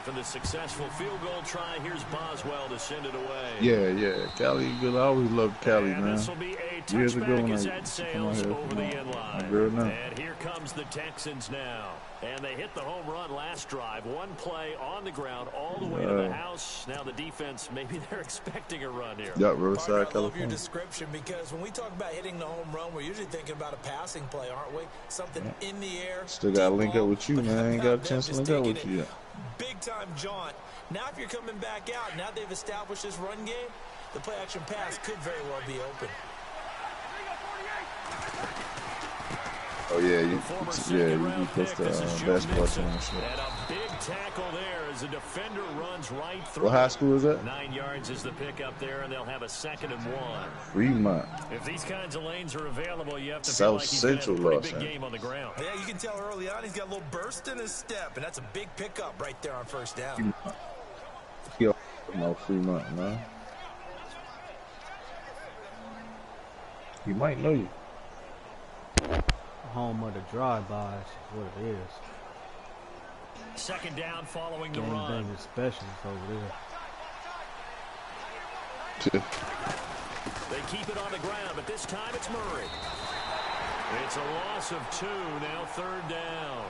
After the successful field goal try, here's Boswell to send it away. Yeah. Cali, good. I always loved Cali, and man. This will be a Years ago touchback when as I that come out sails here over the end line. girl now. And here comes the Texans now. And they hit the home run last drive. One play on the ground all the way to the house. Now the defense, maybe they're expecting a run here. Yup, Riverside, Parker, I love California. your description because when we talk about hitting the home run, we're usually thinking about a passing play, aren't we? Something in the air. Still got to link up with you, man. I ain't got a chance to link up with you yet. Big time jaunt. Now if you're coming back out, now they've established this run game, the play action pass could very well be open. Oh yeah, you post basketball team and shit. And a big tackle there as the defender runs right through. What high school is that? 9 yards is the pickup there, and they'll have a 2nd and 1. Fremont. If these kinds of lanes are available, you have to South feel like he's Central got a pretty Los big game on the ground. Yeah, you can tell early on he's got a little burst in his step, and that's a big pickup right there on first down. No Fremont, man. He might know you. Home of the drive-bys is what it is. 2nd down following the Game run. banging specialists over there. They keep it on the ground, but this time it's Murray. It's a loss of 2, now 3rd down.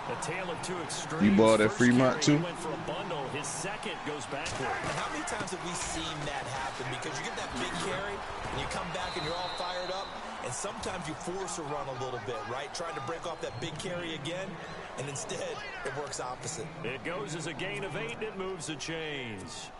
A tale of two extremes. You bought at First Fremont carry, too? he went for a bundle. His 2nd goes backward. And how many times have we seen that happen? Because you get that big carry, and you come back and you're all fired up, and sometimes you force a run a little bit, right? Trying to break off that big carry again, and instead it works opposite. It goes as a gain of 8, and it moves the chains.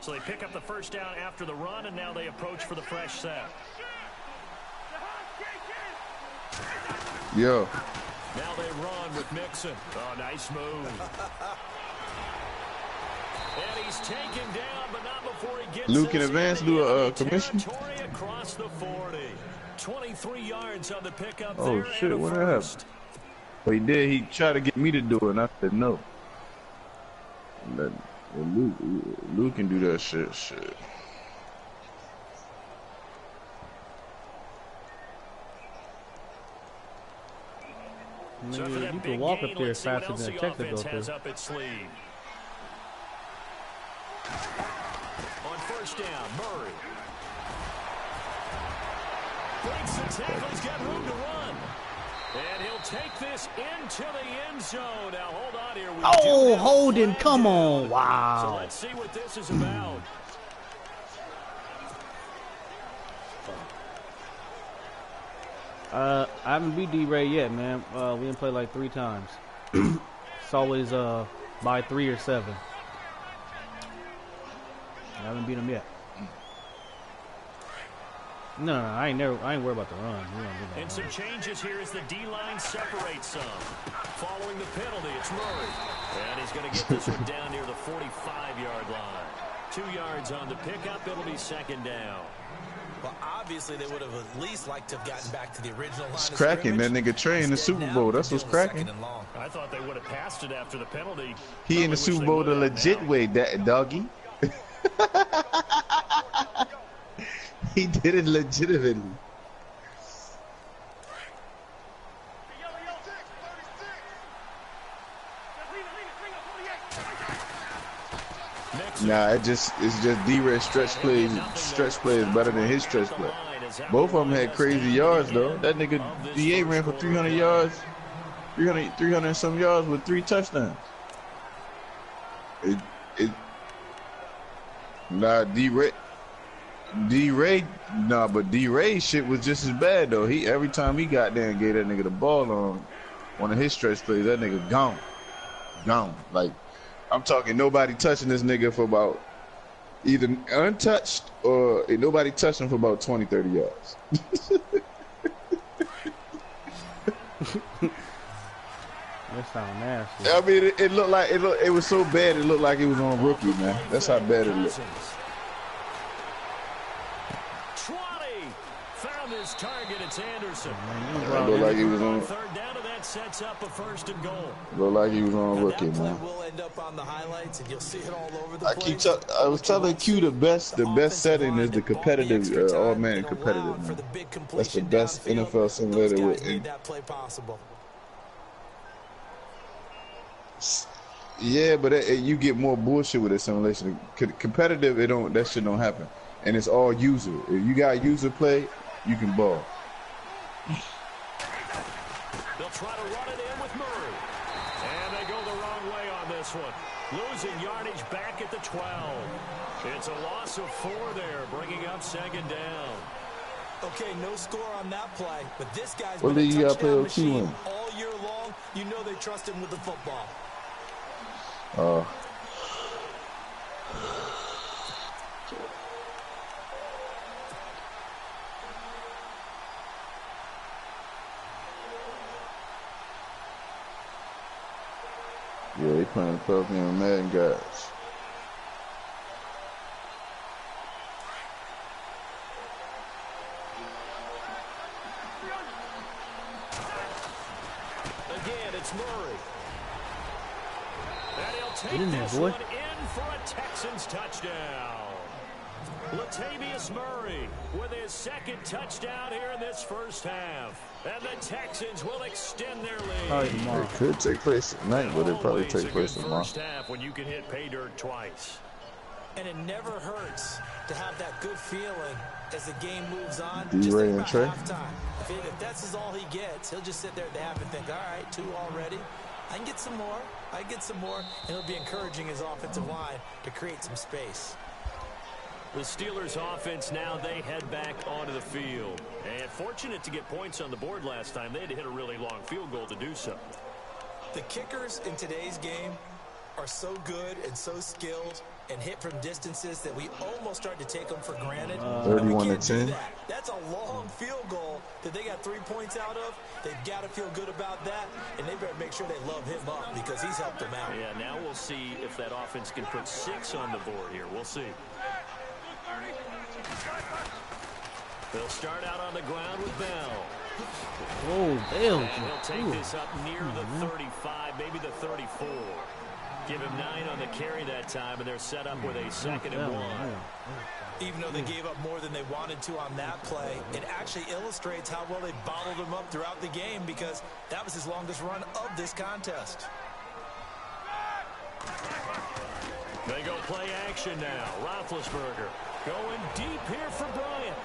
So they pick up the 1st down after the run, and now they approach for the fresh set. Yo. Now they run with Mixon. Oh, nice move. And he's taken down, but not before he gets Luke in advance do a commission. Across the 40. 23 yards on the pickup. Oh there shit, and a what first. happened? But he did. He tried to get me to do it, and I said no. Luke can do that shit. So for that You big can walk gain, up there let's see what faster else than the a technical offense has through. up its sleeve. On 1st down, Murray. Breaks the tackle. He's got room to run. And he'll take this into the end zone. Now hold on here. Oh, Holden, come on. So Wow. let's see what this is about. I haven't beat D-Ray yet, man. We didn't play like 3 times. It's always by 3 or 7. I haven't beat him yet. No, I ain't worried about the run. We don't do that. And some changes here as the D-line separates some. Following the penalty, it's Murray. And he's going to get this one down near the 45-yard line. 2 yards on the pickup. It'll be 2nd down. Well, obviously they would have at least liked to have gotten back to the original line. It's cracking. That nigga Trey in the Super Bowl. That's what's cracking. I thought they would have passed it after the penalty. He in the Super Bowl the legit way, doggy. He did it legitimately. Nah, it's just D-Ray stretch plays. Stretch play is better than his stretch play. Both of them had crazy yards though. That nigga DA ran for 300 yards, 300 and some yards with 3 touchdowns. Nah, D-Ray, but D-Ray shit was just as bad though. Every time he got there and gave that nigga the ball on one of his stretch plays, that nigga gone. Like, I'm talking nobody touching this nigga for about either untouched or nobody touched him for about 20, 30 yards. That sound nasty. I mean, it looked like it was so bad. It looked like it was on rookie, man. That's how bad it looked. 20 found his target. It's Anderson. It looked like he was on. 3rd down to that that sets up a 1st and goal. Look like he was on rookie, that play man. will end up on the highlights, and you'll see it all over the I place. I was telling Q the best setting is the competitive, all man competitive, man. That's the best NFL simulator. Made that play possible. Yeah, but you get more bullshit with a simulation. Competitive, that shit don't happen, and it's all user. If you got user play, you can ball. They'll try to run it in with Murray, and they go the wrong way on this one, losing yardage back at the 12. It's a loss of 4 there, bringing up 2nd down. Okay, no score on that play, but this guy's What been a league you got play touchdown OT machine in? all year long. You know they trust him with the football. Yeah, they playing the 12 game Madden guys. Again, it's Murray. And he'll take Get in there, this boy. one in for a Texans touchdown. Latavius Murray with his 2nd touchdown here in this 1st half. And the Texans will extend their lead. Probably tomorrow. It could take place tonight, but it probably Always take a place good tomorrow. 1st half when you can hit pay dirt twice. And it never hurts to have that good feeling as the game moves on. D-Ray Just think and about Trey? halftime. If that's all he gets, he'll just sit there at the half and think, all right, 2 already. I can get some more. I can get some more. And it'll be encouraging his offensive line to create some space. The Steelers offense now, they head back onto the field. And fortunate to get points on the board last time. They had to hit a really long field goal to do so. The kickers in today's game are so good and so skilled and hit from distances that we almost start to take them for granted. 31 We to can't do 10. that. That's a long field goal that they got 3 points out of. They've got to feel good about that, and they better make sure they love him up because he's helped them out. Yeah, now we'll see if that offense can put 6 on the board here. We'll see. They'll start out on the ground with Bell. Oh, Bell. And he'll take this up near the 35, maybe the 34. Give him 9 on the carry that time, and they're set up with a 2nd and 1. Even though they gave up more than they wanted to on that play, it actually illustrates how well they bottled him up throughout the game because that was his longest run of this contest. They go play action now. Roethlisberger going deep here for Bryant.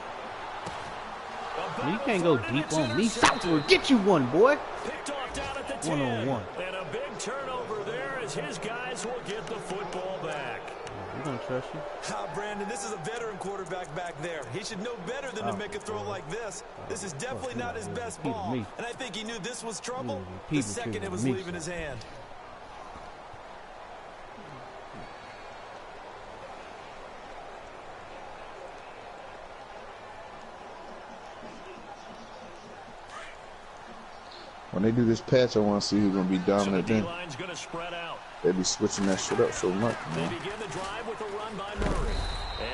You can't go deep on me. Southward, get you one, boy. Picked off down at the 10. One-on-one. And a big turnover there as his guys will get the football back. We don't trust you. Brandon, this is a veteran quarterback back there. He should know better than to make a throw like this. This is definitely not his best ball. And I think he knew this was trouble the second it was leaving his hand. When they do this patch, I want to see who's going to be dominant then. D-line's going to spread out. They be switching that shit up so much, They man. begin the drive with a run by Murray.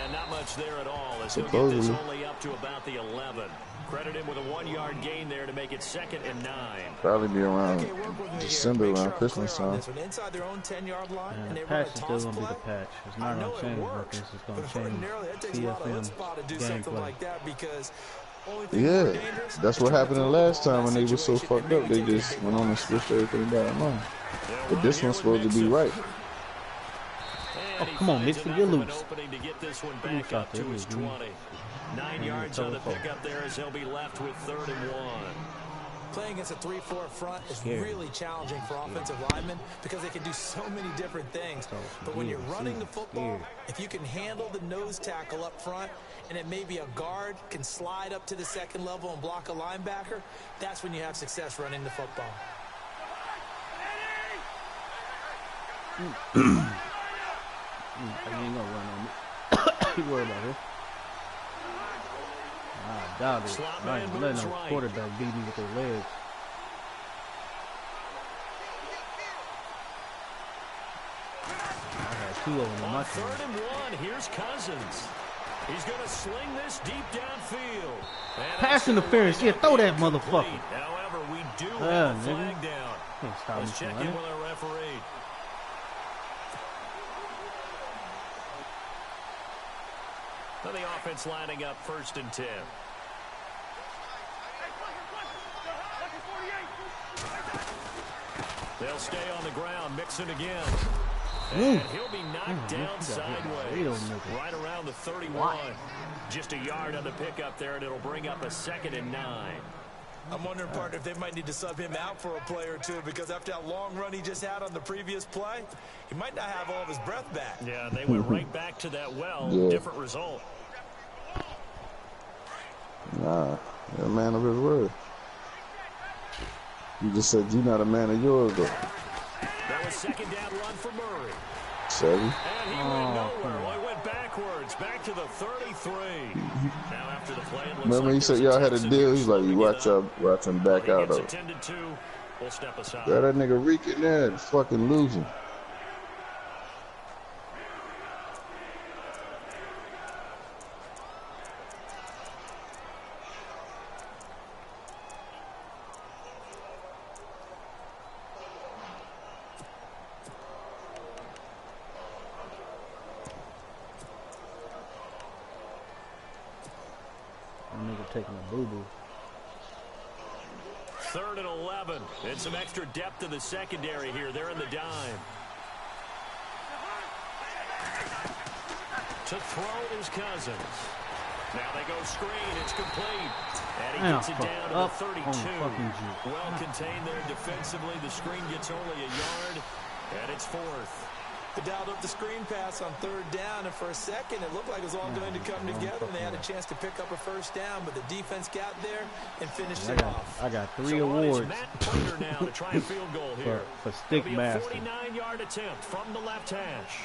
And not much there at all as he'll get this Supposedly. only up to about the 11. Credit him with a 1-yard gain there to make it 2nd and 9. Probably be around Okay, work with me here. December, Make sure around I'm Christmas clear on time. this one. Inside their own 10-yard line, And and the they run a patch is still toss going to be play. the patch. It's I not know going to it change what works, this is going but to change. ordinarily that takes a lot of TFM chutzpah to do something gameplay. like that because only thing more Yeah, dangerous that's is what trying to happened the throw last ball in time when that they were so situation and fucked up. maybe They take a just big went on and loss. switched everything back on. They'll But run this here one's with supposed to be Mixon. right. And Oh, he come on, finds Mixon, enough you're of an loose. opening to get this one You're back loose up out there, to his dude. 20. 9 yards on the pickup there as he'll be left with 3rd and 1. Playing against a 3-4 front is Scary. really challenging for offensive linemen because they can do so many different things. But when you're running the football, if you can handle the nose tackle up front and it may be a guard can slide up to the 2nd level and block a linebacker, that's when you have success running the football. You ain't going to run on me. You worry about it. I doubt it. Slot I man ain't moves letting no right. quarterback beat me with their legs. I had 2 of them in my On team. 3rd and 1, here's Cousins. He's going to sling this deep downfield. Pass interference. Yeah, throw that motherfucker. However, we do have a flag down. Can't stop Let's check in with our referee. And the offense lining up 1st and 10. They'll stay on the ground, mixing again. And he'll be knocked down sideways, right around the 31. Just a yard on the pickup there, and it'll bring up a 2nd and 9. I'm wondering, partner, if they might need to sub him out for a play or two, because after that long run he just had on the previous play, he might not have all of his breath back. Yeah, they went right back to that well. Different result. Nah, you're a man of his word. You just said you're not a man of yours, though. That was 2nd down run for Murray. 7. And he went nowhere. Well, he went backwards, back to the 33. Now after the play, it looks remember like he said y'all had a deal? He's like, you watch him back out of it. We'll step aside. Yeah, that nigga Reek in there is fucking losing. Taking a boo-boo. 3rd and 11. And some extra depth in the secondary here. They're in the dime. To throw is Cousins. Now they go screen. It's complete. And he gets it down to the 32. Well contained there defensively. The screen gets only a yard. And it's 4th. They dialed up the screen pass on 3rd down, and for a second it looked like it was all going to come together, and they had a chance to pick up a 1st down, but the defense got there and finished it off. I got 3 awards Matt Prater now to try a field goal here. for stick master. 49-yard attempt from the left hash.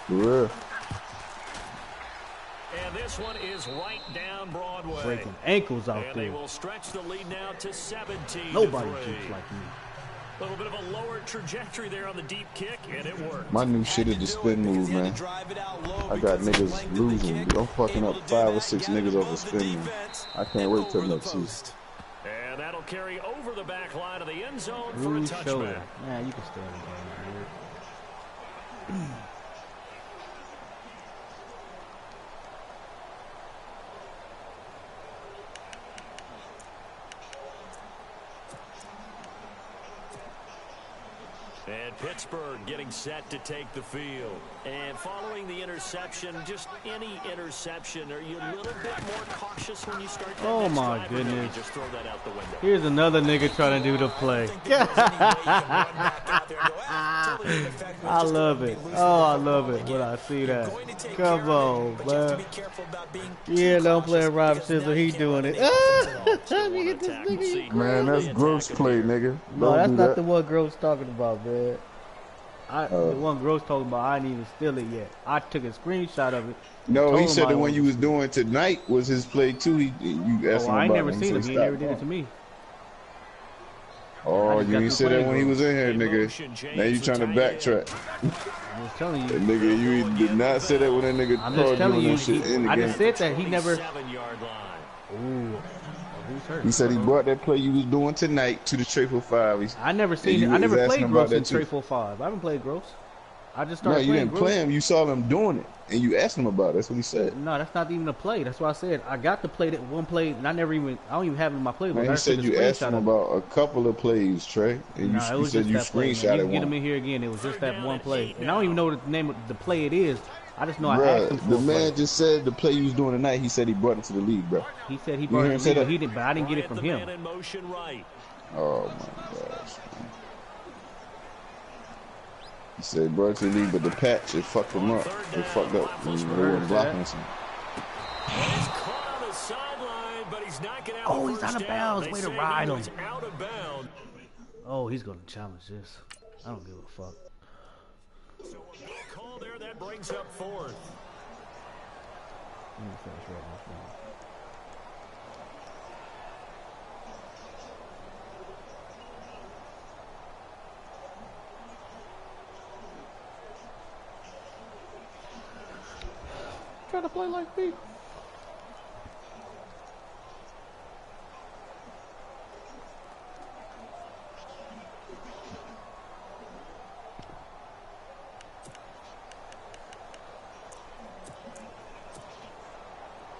Yeah. And this one is right down Broadway. Breaking ankles out and there. They will stretch the lead now to 17. Nobody keeps like me. A little bit of a lower trajectory there on the deep kick, and it worked. My new shit is the spin move, man. I got niggas losing. I'm fucking up 5 or 6 niggas off the spin move. I can't wait till next season. And that'll carry over the back line of the end zone for a touchback. Yeah, you can stay in the game. And Pittsburgh getting set to take the field. And following the interception, just any interception, are you a little bit more cautious when you start that Oh next my drive, or do you goodness. just throw that out the window? Here's another nigga trying to do the play. I love it. Oh, I love it when I see that. Come on, man. Yeah, don't play Rob Sizzle. He doing it. Look at this nigga. Man, that's gross play, nigga. No, that's do not that. the one Gross talking about, man. The one Gross talking about, I didn't even steal it yet. I took a screenshot of it. No, he Told said him the I one you was doing tonight was his play too. You asked him I about ain't never it. seen him. said, He never "Stop." did it to me. Oh, I just you got ain't the said that play, when he bro. was in here, nigga. Now you trying to backtrack. I was telling you. Nigga, you did not say that when that nigga I'm called just you telling on you. that shit in the I game. just said that he never. 7-yard line. Ooh. Who's hurt? He said he brought that play you was doing tonight to the Triple 5. I never seen it. you I never was asking played about Gross that in too. 3-4-5. I haven't played Gross. I just No, started you playing didn't Gross. play him. You saw him doing it, and you asked him about it. That's what he said. No, that's not even a play. That's what I said. I got to play that one play, and I don't even have it in my playbook. Man, I he just said took a you asked screenshot him of it. about a couple of plays, Trey, and Nah, it you was said just you that play, man. You screenshotted can get him one. in here again. It was just that one play. And I don't even know what the name of the play it is. I just know I asked him Bruh, for the a man play. just said the play you was doing tonight. He said he brought it to the league, bro. He said he You brought hear it him to say me, but that? he didn't. But I didn't get it Bryant, from the him. man in motion right. Oh my gosh. Man. He said he brought it to the league, but the patch it fucked him up. It fucked up. They weren't blocking something. He's caught on the sideline, but he's not going to have Oh, the he's first out of down. bounds. They Way to say he ride him. was out of bounds. Oh, he's gonna challenge this. I don't give a fuck. So a big call there that brings up 4th. Let me finish right now. trying to play like me.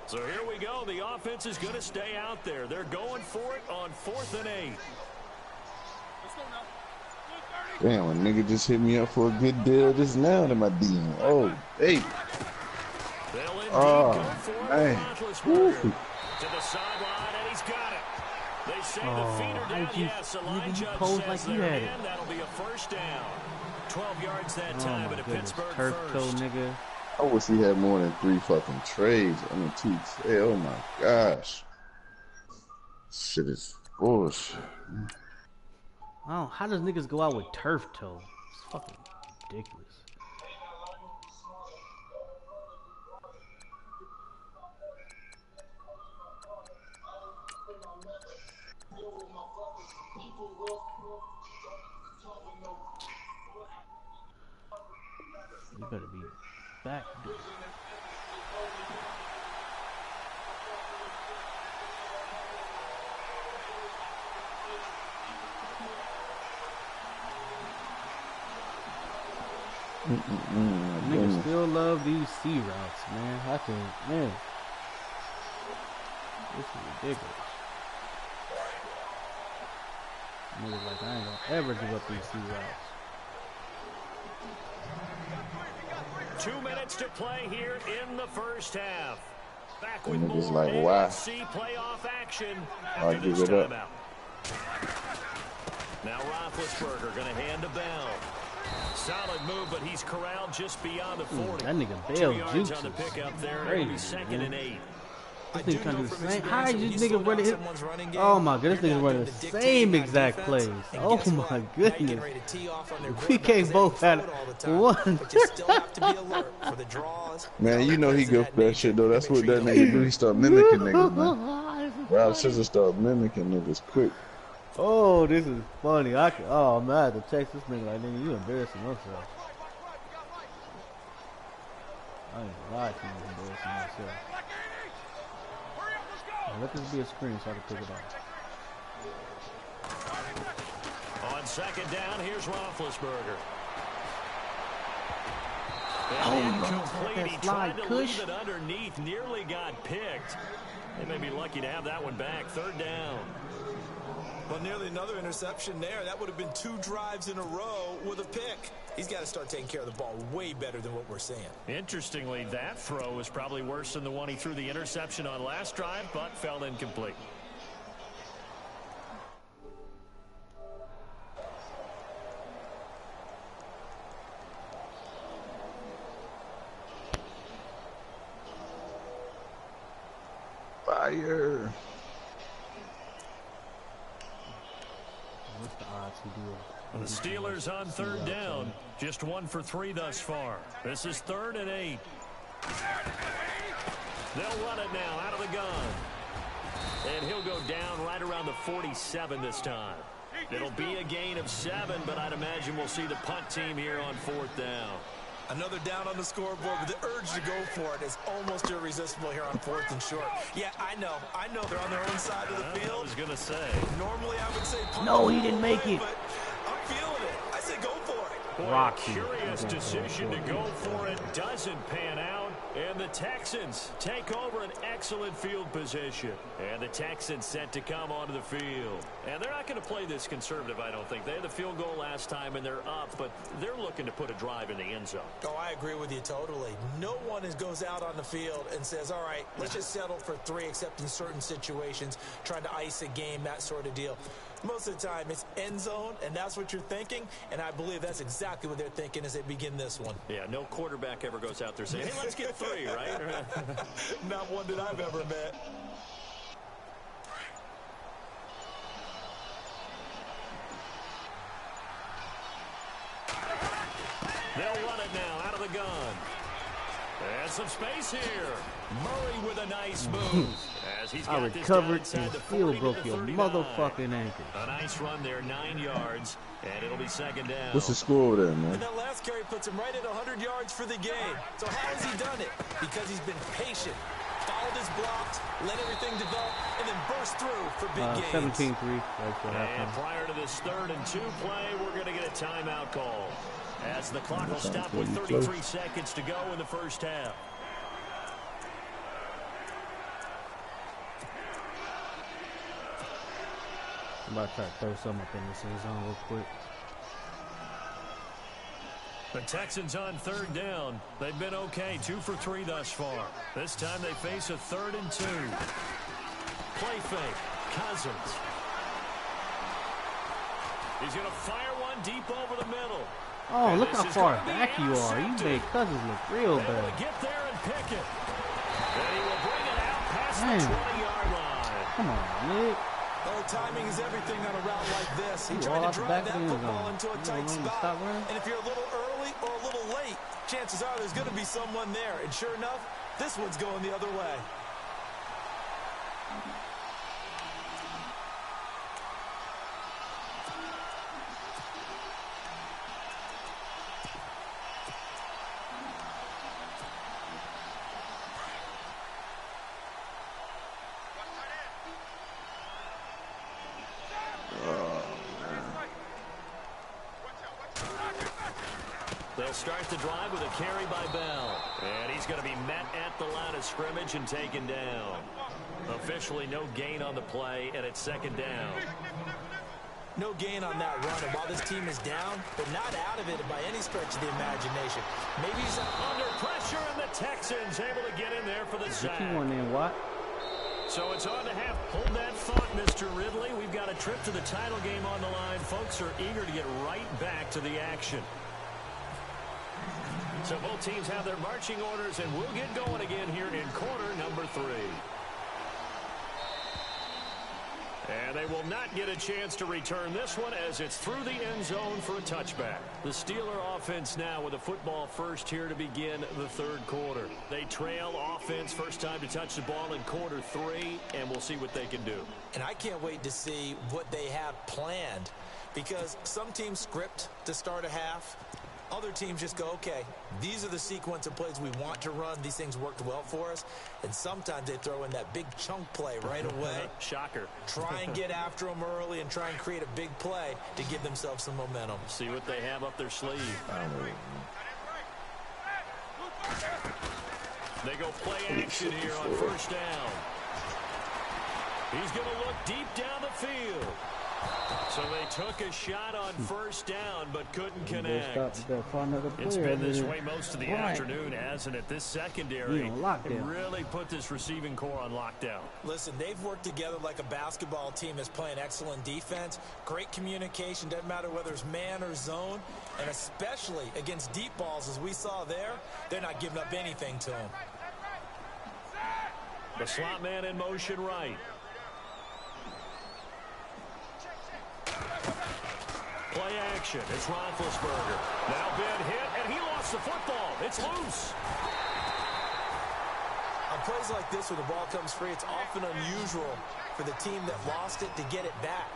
So here we go. The offense is going to stay out there. They're going for it on 4th and 8. Damn, a nigga just hit me up for a good deal just now in my DM. Oh, hey. Oh, man. Woo. To the sideline, and he's got it. They say the feeder down. Yes, Elijah like says you had it. that'll be a first down. 12 yards that time at a Pittsburgh Turf toe, first. nigga. I wish he had more than 3 fucking trades. I mean, 2. Hey, oh my gosh. Shit is bullshit. Oh, how does niggas go out with turf toe? It's fucking ridiculous. You better be back. Niggas still love these C routes, man. I can, man. This is ridiculous. Niggas like, I ain't gonna ever give up these C routes. 2 minutes to play here in the first half. Back with And niggas more like, why? AFC playoff action I'll after give this it up. timeout. Now Roethlisberger going to hand to Bell. Solid move, but he's corralled just beyond the 40. That nigga 2 Bell yards jukes on the is pickup there. crazy, It'll be 2nd and 8. This nigga trying to do the same. How is this nigga running his... Oh my goodness, this nigga's running the same exact plays. Oh my goodness. We can't both have one. Man, you know he go for that shit, though. That's what that nigga do. He start mimicking niggas, man. Rob Scissors start mimicking niggas quick. Oh, this is funny. Oh, man, I had to text this nigga like, nigga, you embarrassing yourself. I ain't gonna lie to you, embarrassing myself. Now, let this be a screen so I can pick it up. On 2nd down, here's Roethlisberger. Oh, Incomplete. He that tried slide to push. leave it underneath, nearly got picked. They may be lucky to have that one back. 3rd down. Well, nearly another interception there. That would have been 2 drives in a row with a pick. He's got to start taking care of the ball way better than what we're seeing. Interestingly, that throw was probably worse than the one he threw the interception on last drive, but fell incomplete. Fire. What's the odds he do it? The Steelers on 3rd down. Just 1 for 3 thus far. This is 3rd and 8. They'll run it now out of the gun. And he'll go down right around the 47 this time. It'll be a gain of 7, but I'd imagine we'll see the punt team here on 4th down. Another down on the scoreboard, but the urge to go for it is almost irresistible here on 4th and short. Yeah, I know they're on their own side of the field. I was going to say. Normally I would say punt. No, he didn't make it. But I'm feeling it. I say go for it. Boy, Rocky. Curious decision to go for it. Doesn't pan out. And the Texans take over an excellent field position. And the Texans set to come onto the field. And they're not going to play this conservative, I don't think. They had the field goal last time, and they're up. But they're looking to put a drive in the end zone. Oh, I agree with you totally. No one goes out on the field and says, all right, let's just settle for 3, except in certain situations, trying to ice a game, that sort of deal. Most of the time, it's end zone, and that's what you're thinking. And I believe that's exactly what they're thinking as they begin this one. Yeah, no quarterback ever goes out there saying, hey, let's get 3, right? Not one that I've ever met. They'll run it now out of the gun. And some space here. Murray with a nice move. as he's I got this recovered down and the still 40 to broke the your 39. motherfucking ankle. A nice run there, 9 yards, and it'll be second down. What's the score over there, man? And that last carry puts him right at 100 yards for the game. So how has he done it? Because he's been patient, followed his blocks, let everything develop, and then burst through for big gains. 17-3. That's what And happened. prior to this 3rd and 2 play, we're going to get a timeout call, as the clock will stop with 33 seconds to go in the first half. I'm about to try to throw something up in this end zone real quick. The Texans on 3rd down. They've been okay, 2 for 3 thus far. This time they face a 3rd and 2. Play fake, Cousins. He's going to fire one deep over the middle. Oh, And look this how is far gonna be back you are. You intercepted. made Cousins look real Able to bad. get there and pick it. And he will bring it out past Damn. the 20-yard line. Come on, Nick. Oh, timing is everything on a route like this. He You tried all to out the drive back of that the end football zone. into a You tight don't want him to spot. stop running? And if you're a little early or a little late, chances are there's going to be someone there. And sure enough, this one's going the other way. They'll start the drive with a carry by Bell. And he's going to be met at the line of scrimmage and taken down. Officially no gain on the play, and it's second down. No gain on that run. And while this team is down, but not out of it by any stretch of the imagination. Maybe he's Under pressure, and the Texans able to get in there for the sack. You want in what? So it's on to have. Hold that thought, Mr. Ridley. We've got a trip to the title game on the line. Folks are eager to get right back to the action. So both teams have their marching orders, and we'll get going again here in quarter number 3. And they will not get a chance to return this one as it's through the end zone for a touchback. The Steeler offense now with a football first here to begin the 3rd quarter. They trail offense, first time to touch the ball in quarter 3, and we'll see what they can do. And I can't wait to see what they have planned, because some teams script to start a half. Other teams just go, okay, these are the sequence of plays we want to run. These things worked well for us. And sometimes they throw in that big chunk play right away. Shocker. Try and get after them early and try and create a big play to give themselves some momentum. See what they have up their sleeve. They go play action here on first down. He's going to look deep down the field. So they took a shot on first down, but couldn't connect. It's been this way most of the afternoon, hasn't it? This secondary really put this receiving core on lockdown. Listen, they've worked together like a basketball team that's playing excellent defense. Great communication, doesn't matter whether it's man or zone. And especially against deep balls, as we saw there, they're not giving up anything to them. The slot man in motion right. Play action. It's Roethlisberger. Now been hit, and he lost the football. It's loose. On plays like this where the ball comes free, it's often unusual for the team that lost it to get it back.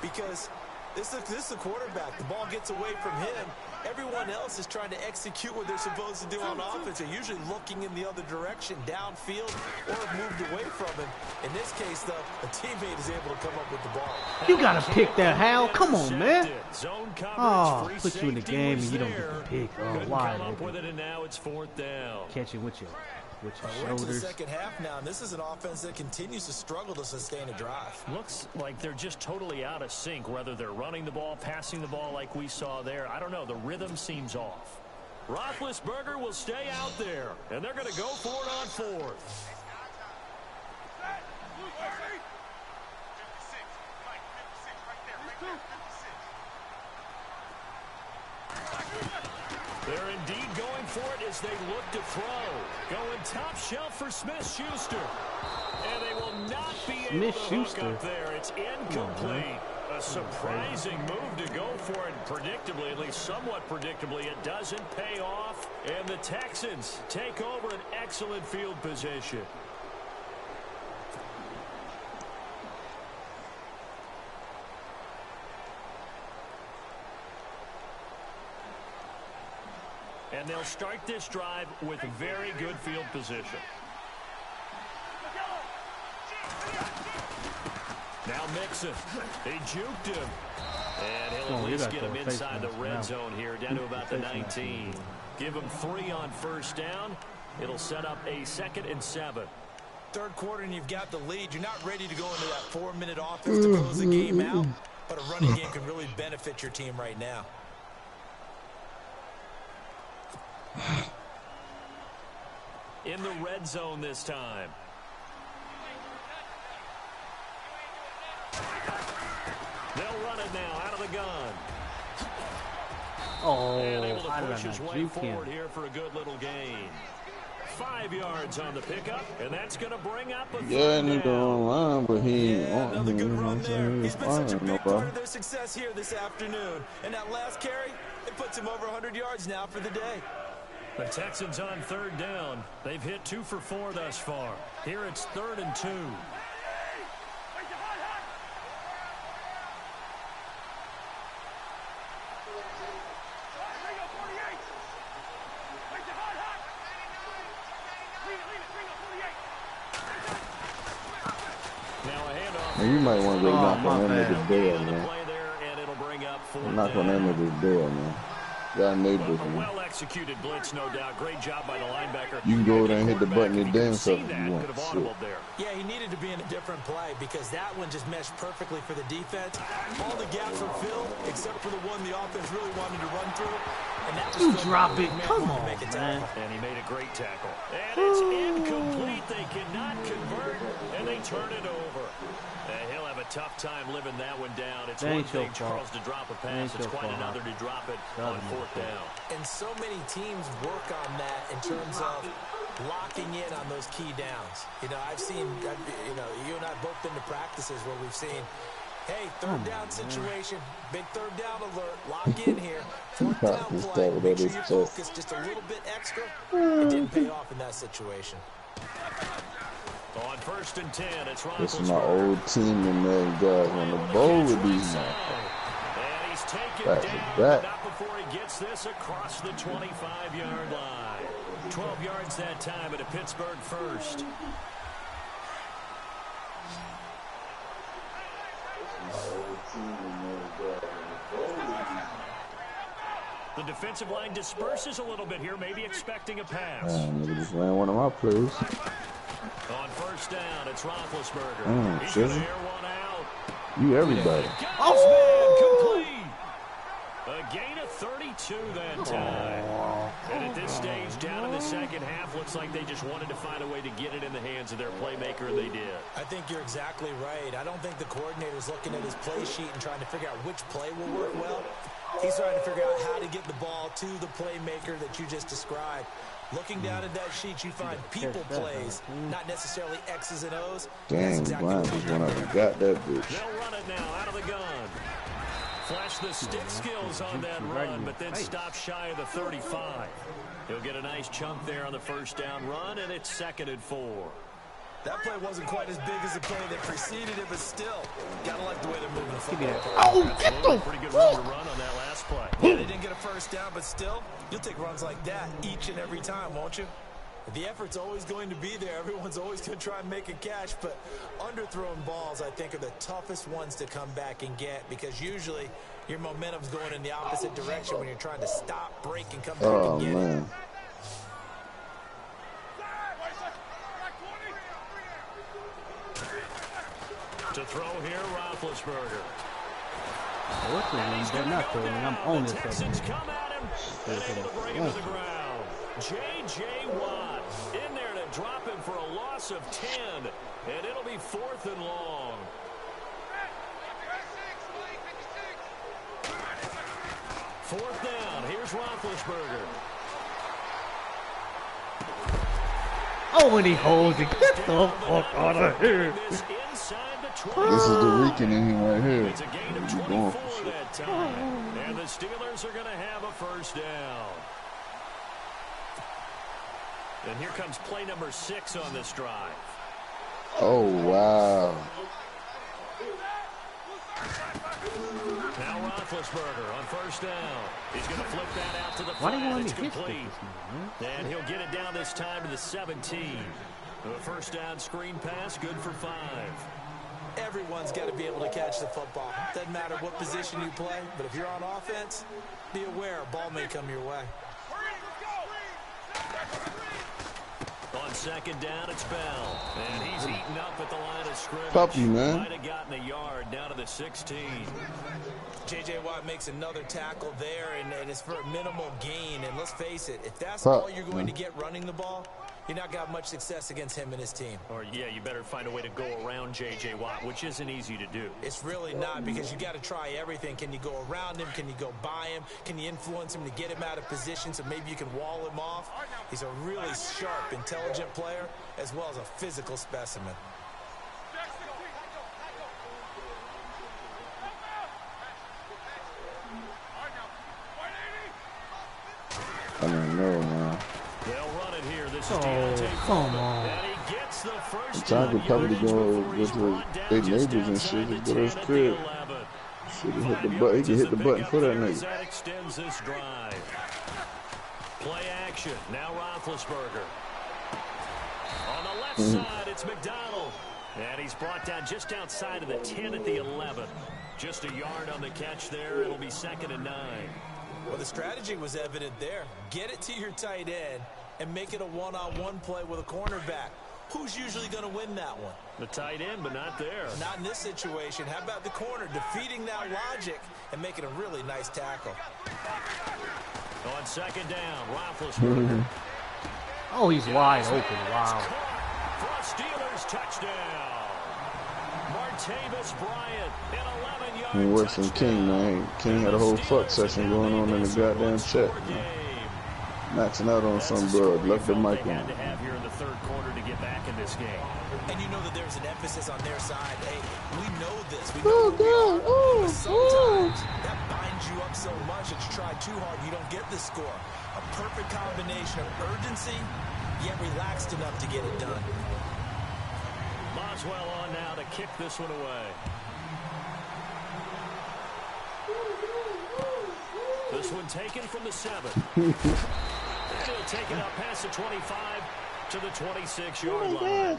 Because this is the quarterback. The ball gets away from him. Everyone else is trying to execute what they're supposed to do on offense. They're usually looking in the other direction, downfield, or have moved away from him. In this case, though, a teammate is able to come up with the ball. You got to pick that, Hal. Come on, man. Zone coverage, Oh, free put you in the safety game was and you don't there. get the pick. Oh, Couldn't why? come up with it, and now it's 4th down. Catch it with your We're into the shoulders. second half now, and this is an offense that continues to struggle to sustain a drive. Looks like they're just totally out of sync, whether they're running the ball, passing the ball like we saw there. I don't know. The rhythm seems off. Roethlisberger will stay out there, and they're going to go for it on 4th. They're indeed going for it as they look to throw. Going top shelf for Smith-Schuster. And they will not be able to hook up there. It's incomplete. A surprising move to go for it. Predictably, at least somewhat predictably, it doesn't pay off. And the Texans take over an excellent field position. And they'll start this drive with very good field position. Now Mixon. They juked him. And he'll at least get him inside the red zone here, down to about the 19. Give him 3 on first down. It'll set up a 2nd and 7. Third quarter and you've got the lead. You're not ready to go into that 4-minute offense to close the game out, but a running game can really benefit your team right now. In the red zone this time. They'll run it now out of the gun. Oh, and able to push his way forward here for a good little gain. 5 yards on the pickup, and that's going to bring up a nigga online, but he ain't on. Another good run there. He's been such a big part of their success here this afternoon. And that last carry, it puts him over 100 yards now for the day. The Texans on 3rd down. They've hit 2 for 4 thus far. Here it's 3rd and 2. You might want to go knock on that nigga's door, man. Knock on that nigga's door, man. Got neighbors, man. Well-executed blitz, no doubt. Great job by the linebacker. You can go over there and hit the button and dance up if you want. Yeah, he needed to be in a different play because that one just meshed perfectly for the defense. All the gaps were filled except for the one the offense really wanted to run through. And that was drop it. Come on, man. And he made a great tackle. And it's incomplete. They cannot convert, and they turn it over. He'll have a tough time living that one down. It's one thing, Charles, to drop a pass. It's quite another to drop it on 4th down. And so many teams work on that in terms of locking in on those key downs. You know, I've seen, you and I have both been to practices where we've seen, hey, 3rd down situation, big 3rd down alert, lock in here. 4th down play, make sure you focus just a little bit extra. It didn't pay off in that situation. On 1st and 10, it's Roethlisberger. This is my old team and man guys on the bowl with these men. And he's taken down, not before he gets this across the 25-yard line. 12 yards that time at a Pittsburgh first. The defensive line disperses a little bit here, maybe expecting a pass. Nigga just ran one of my plays. On 1st down, it's Roethlisberger. He's going to air one out. You everybody. Oh! Man, complete. A gain of 32 that time. And at this stage, down in the second half, looks like they just wanted to find a way to get it in the hands of their playmaker, and they did. I think you're exactly right. I don't think the coordinator's looking at his play sheet and trying to figure out which play will work well. He's trying to figure out how to get the ball to the playmaker that you just described. Looking down at that sheet, you find people plays, not necessarily X's and O's. Dang, Brian just went up and got that bitch. They'll run it now out of the gun. Flash the stick skills on that run, but then stop shy of the 35. He'll get a nice chunk there on the 1st down run, and it's 2nd and 4. That play wasn't quite as big as the play that preceded it, but still, gotta like the way they're moving the football. Oh, get the pretty good run to run on that last play. Yeah, they didn't get a 1st down, but still, you'll take runs like that each and every time, won't you? The effort's always going to be there. Everyone's always going to try and make a catch, but underthrown balls, I think, are the toughest ones to come back and get because usually your momentum's going in the opposite direction when you're trying to stop, break, and come back and get it. To throw here, Roethlisberger. They're not throwing. I'm on this. Texans come at him, and able to bring him to the ground. J.J. Watt in there to drop him for a loss of 10, and it'll be 4th and long. Fourth down. Here's Roethlisberger. Oh, and he holds it. Get the fuck out of here. This is the Rican in him right here. It's a gain of 24 that time. And the Steelers are going to have a 1st down. And here comes play number 6 on this drive. Oh, wow. Now Roethlisberger on first down. He's going to flip that out to the flat. It's complete. And he'll get it down this time to the 17. The first down screen pass, good for 5. Everyone's got to be able to catch the football. Doesn't matter what position you play, but if you're on offense, be aware a ball may come your way. On second down, it's Bell. And he's eaten up at the line of scrimmage. Puppy, man. Might have gotten a yard down to the 16. J.J. Watt makes another tackle there, and it's for a minimal gain. And let's face it, if that's all you're going to get running the ball, you're not got much success against him and his team. Or, yeah, you better find a way to go around J.J. Watt, which isn't easy to do. It's really not, because you got to try everything. Can you go around him? Can you go by him? Can you influence him to get him out of position so maybe you can wall him off? He's a really sharp, intelligent player, as well as a physical specimen. I don't know, man. They'll run it here. This is come on. And he gets the first John could probably go to their neighbors and shit and go to his crib. Shit, he hit the button. He can hit the button for that nigga. That extends this drive. Play action. Now Roethlisberger. On the left side, it's McDonald. And he's brought down just outside of the 10 at the 11. Just a yard on the catch there. It'll be 2nd and 9. Well, the strategy was evident there. Get it to your tight end and make it a one-on-one play with a cornerback. Who's usually going to win that one? The tight end, but not there. Not in this situation. How about the corner defeating that logic and making a really nice tackle? On second down, Roethlisberger. Oh, he's wide open. Wow. For a Steelers touchdown. Martavis Bryant, an 11-yard touchdown. Worse than King, man. King had a whole fuck session going on in the goddamn chat. Maxing out on some bug. Left the mic on. Had to have here in the third quarter to get back in this game. And you know that there's an emphasis on their side. Hey, we know this. We know but sometimes that binds you up so much that you try too hard, you don't get the score. A perfect combination of urgency, yet relaxed enough to get it done. Boswell on now to kick this one away. This one taken from the 7. And he'll take it up past the 25 to the 26-yard line.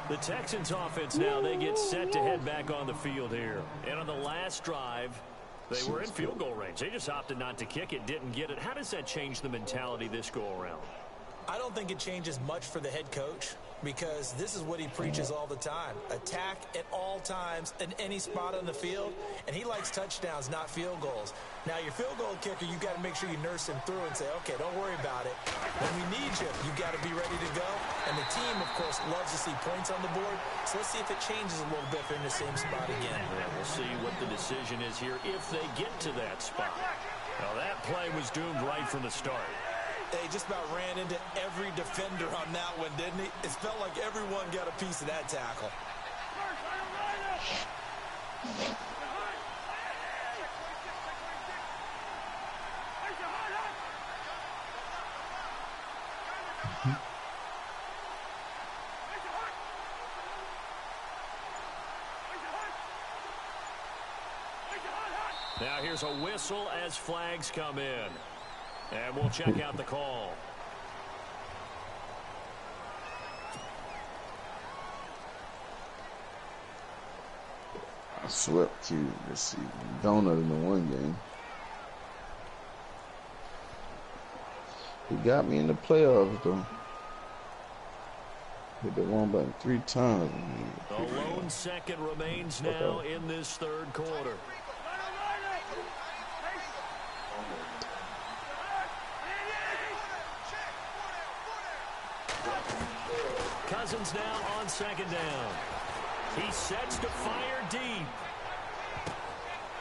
The Texans offense now, they get set to head back on the field here. And on the last drive, they were in field goal range. They just opted not to kick it, didn't get it. How does that change the mentality this go-around? I don't think it changes much for the head coach, because this is what he preaches all the time. Attack at all times in any spot on the field, and he likes touchdowns, not field goals. Now, your field goal kicker, you've got to make sure you nurse him through and say, okay, don't worry about it. When we need you, you've got to be ready to go. And the team, of course, loves to see points on the board, so let's see if it changes a little bit if they're in the same spot again. Yeah, we'll see what the decision is here if they get to that spot. Now, that play was doomed right from the start. They just about ran into every defender on that one, didn't he? It felt like everyone got a piece of that tackle. Now here's a whistle as flags come in. And we'll check out the call. I swept you. Let's see. Donut in the one game. He got me in the playoffs, though. Hit the one button 3 times. A lone second remains now in this third quarter. Cousins now on second down. He sets to fire deep.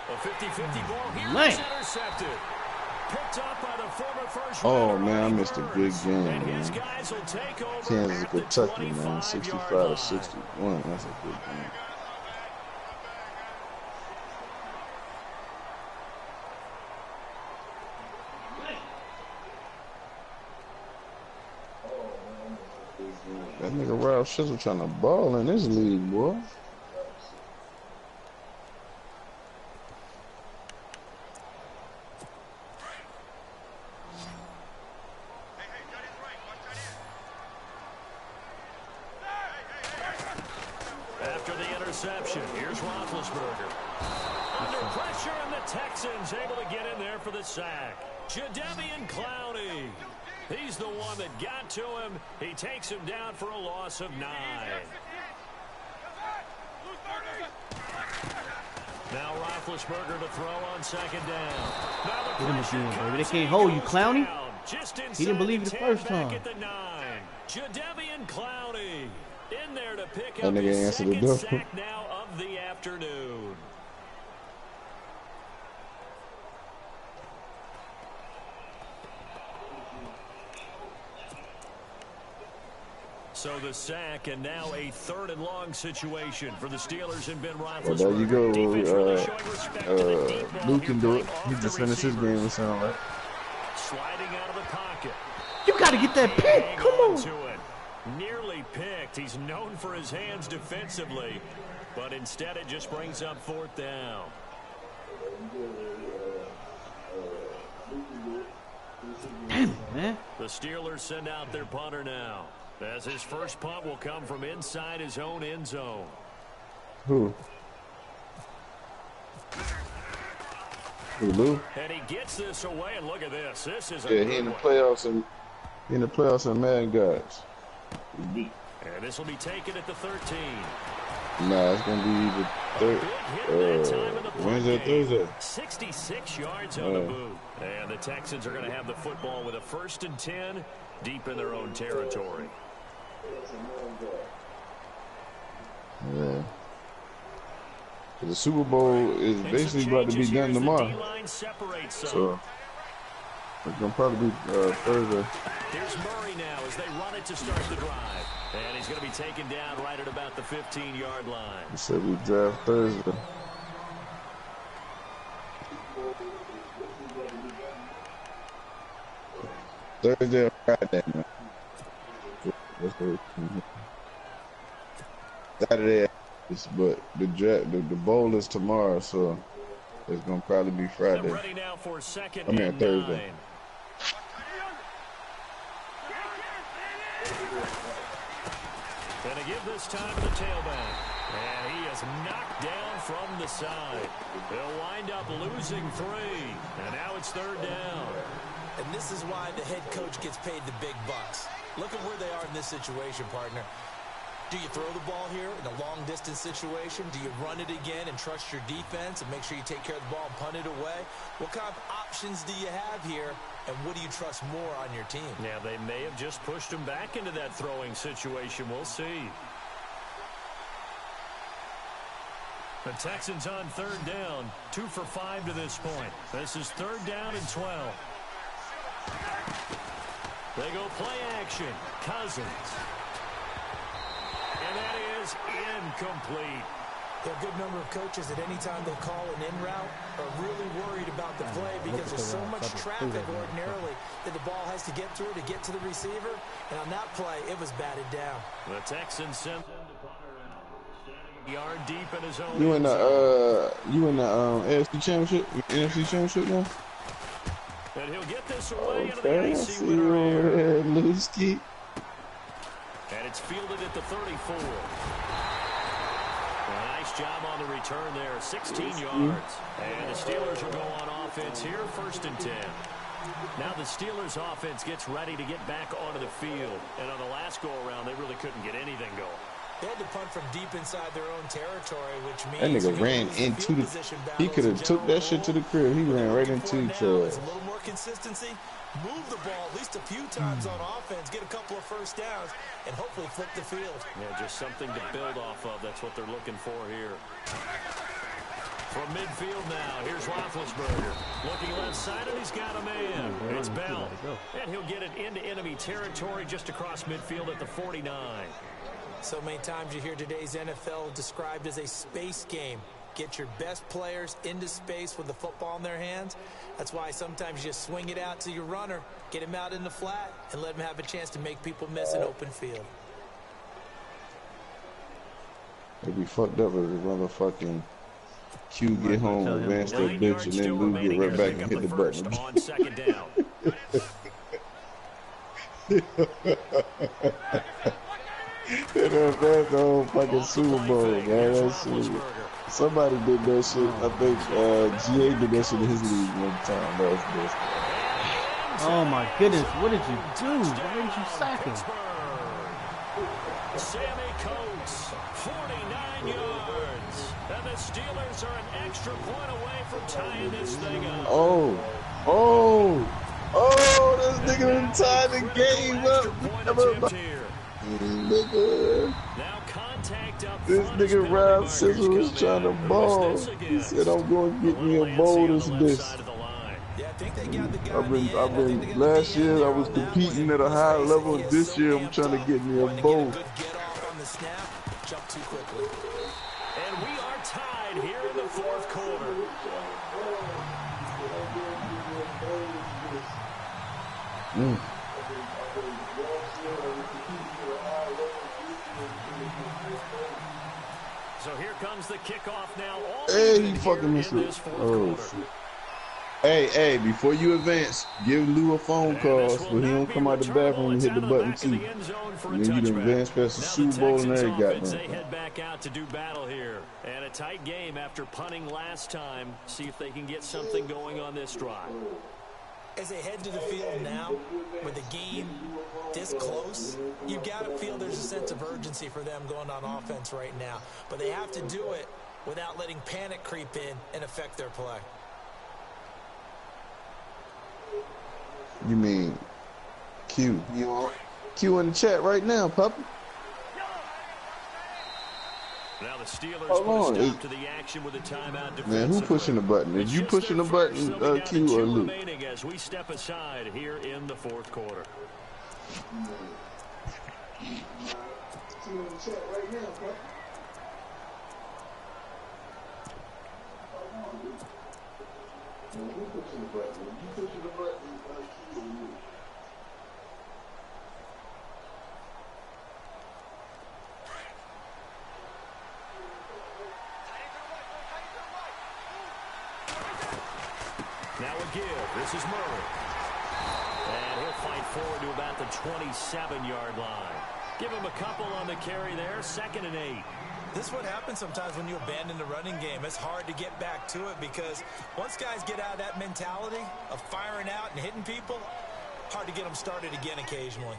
A 50-50 ball here is intercepted. Picked up by the former first oh, man, I missed a big game, and man. his guys will take over Kansas, at the Kentucky, man. 25-yard 65-61. That's a good game. That nigga Ralph Shizzle trying to ball in this league, boy. reception. Here's Roethlisberger. Under pressure, and the Texans able to get in there for the sack. Jadeveon Clowney. He's the one that got to him. He takes him down for a loss of 9. Now Roethlisberger to throw on second down. Now the baby. They can't hold you, Clowney. He didn't believe it the first time. Jadeveon Clowney in there to pick up his second sack now of the afternoon. So the sack, and now a 3rd and long situation for the Steelers and Ben Roethlisberger. Well, there you go. Luke can do it. He just finished his game, it sounds like. Sliding out of the pocket. You got to get that pick. Come on. Nearly picked. He's known for his hands defensively, but instead it just brings up 4th down. Damn it, man. The Steelers send out their punter now, as his first punt will come from inside his own end zone. Who? Lou? And he gets this away, and look at this. This is he in the playoffs and Madden guys. And this will be taken at the 13. Nah, it's gonna be the Wednesday, Thursday. 66 yards on the boot, and the Texans are going to have the football with a 1st and 10, deep in their own territory. Yeah. The Super Bowl is basically about to be done tomorrow. So it's going to probably be Thursday. Here's Murray now as they run it to start the drive. And he's going to be taken down right at about the 15-yard line. He said we draft Thursday. Thursday or Friday, man. Saturday, but the bowl is tomorrow, so it's gonna probably be Friday. Ready now for second and Thursday. Gonna give this time to the tailback, and he is knocked down from the side. They'll wind up losing 3, and now it's 3rd down. And this is why the head coach gets paid the big bucks. Look at where they are in this situation, partner. Do you throw the ball here in a long-distance situation? Do you run it again and trust your defense and make sure you take care of the ball and punt it away? What kind of options do you have here, and what do you trust more on your team? Yeah, they may have just pushed him back into that throwing situation. We'll see. The Texans on 3rd down, 2 for 5 to this point. This is 3rd down and 12. They go play action. Cousins. And that is incomplete. A good number of coaches at any time they call an in route are really worried about the play because there's so much traffic ordinarily that the ball has to get through to get to the receiver. And on that play, it was batted down. The Texans send a yard deep in his own. You in the AFC Championship, NFC Championship now? And he'll get this away into the icy winter air. Lewski. And it's fielded at the 34. Nice job on the return there, 16 yards. And the Steelers will go on offense here, 1st and 10. Now the Steelers offense gets ready to get back onto the field. And on the last go-around, they really couldn't get anything going. They had to punt from deep inside their own territory, which means that nigga ran into the. He could have took that shit to the crib. He ran right into each other. A little more consistency. Move the ball at least a few times on offense, get a couple of 1st downs, and hopefully flip the field. Yeah, just something to build off of. That's what they're looking for here. From midfield now, here's Roethlisberger. Looking left side, and he's got a man. It's Bell. And he'll get it into enemy territory just across midfield at the 49. So many times you hear today's NFL described as a space game. Get your best players into space with the football in their hands. That's why sometimes you just swing it out to your runner, get him out in the flat, and let him have a chance to make people miss an open field. It'd be fucked up if the motherfucking Q get home, advance that bitch, and then Lou get right back and hit the button. On 2nd down. That's the whole fucking Super Bowl, man. That shit. Somebody did that shit. I think GA did that shit in his league one time. That was this. Oh my goodness, what did you do? Why didn't you sack him? Sammy Coates, 49 yards. And the Steelers are an extra point away from tying this thing up. This nigga done tied the game up. Nigga. Now contact up. This nigga Rob Sizzle was trying to ball. He said, I'm going to get me a bowl this. I've been last year I was competing at a high level. This year I'm trying to get me a bowl. And we are tied here in the fourth quarter. So here comes the kickoff now. Hey, he fucking missed it. Oh, shit. Hey, before you advance, give Lou a phone call so he don't come out the bathroom and hit the button too. And then you can advance past the Super Bowl and every goddamn. They head back out to do battle here. And a tight game after punting last time. See if they can get something going on this drive. As they head to the field now, with the game this close, you've got to feel there's a sense of urgency for them going on offense right now. But they have to do it without letting panic creep in and affect their play. You mean Q? Q in the chat right now, puppy. Now the Steelers put a stop to the action with a timeout. Man, who pushing the button? Is you pushing the button, Q or Luke? As we step aside here in the fourth quarter. Now a give. This is Murray. And he'll fight forward to about the 27-yard line. Give him a couple on the carry there. 2nd and 8. This is what happens sometimes when you abandon the running game. It's hard to get back to it because once guys get out of that mentality of firing out and hitting people, hard to get them started again occasionally.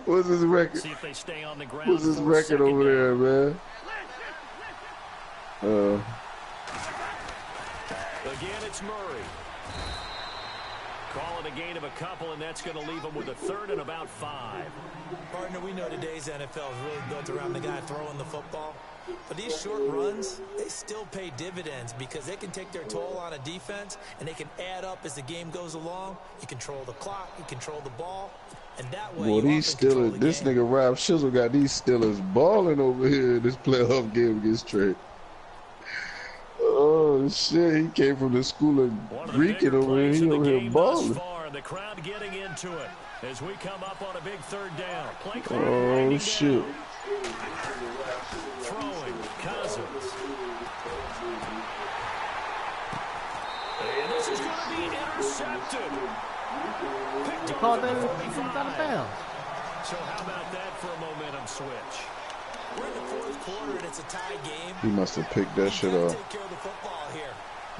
What's his record? See if they stay on the ground. What's his record over there, man? Again, it's Murray. Call it a gain of a couple, and that's going to leave them with a 3rd and about 5. Partner, we know today's NFL is really built around the guy throwing the football. But these short runs, they still pay dividends because they can take their toll on a defense, and they can add up as the game goes along. You control the clock, you control the ball, and that way these Steelers, this nigga Rob Shizzle got these Steelers balling over here in this playoff game against Trey. Oh, shit, he came from the school of Greeking over here. He over here balling. The crowd getting into it as we come up on a big 3rd down. Oh, shit. Throwing, Cousins. And this is going to be intercepted. He called that out of bounds. So how about that for a momentum switch? We're in the fourth quarter and it's a tie game. He must have picked that shit off. Take care of the football here.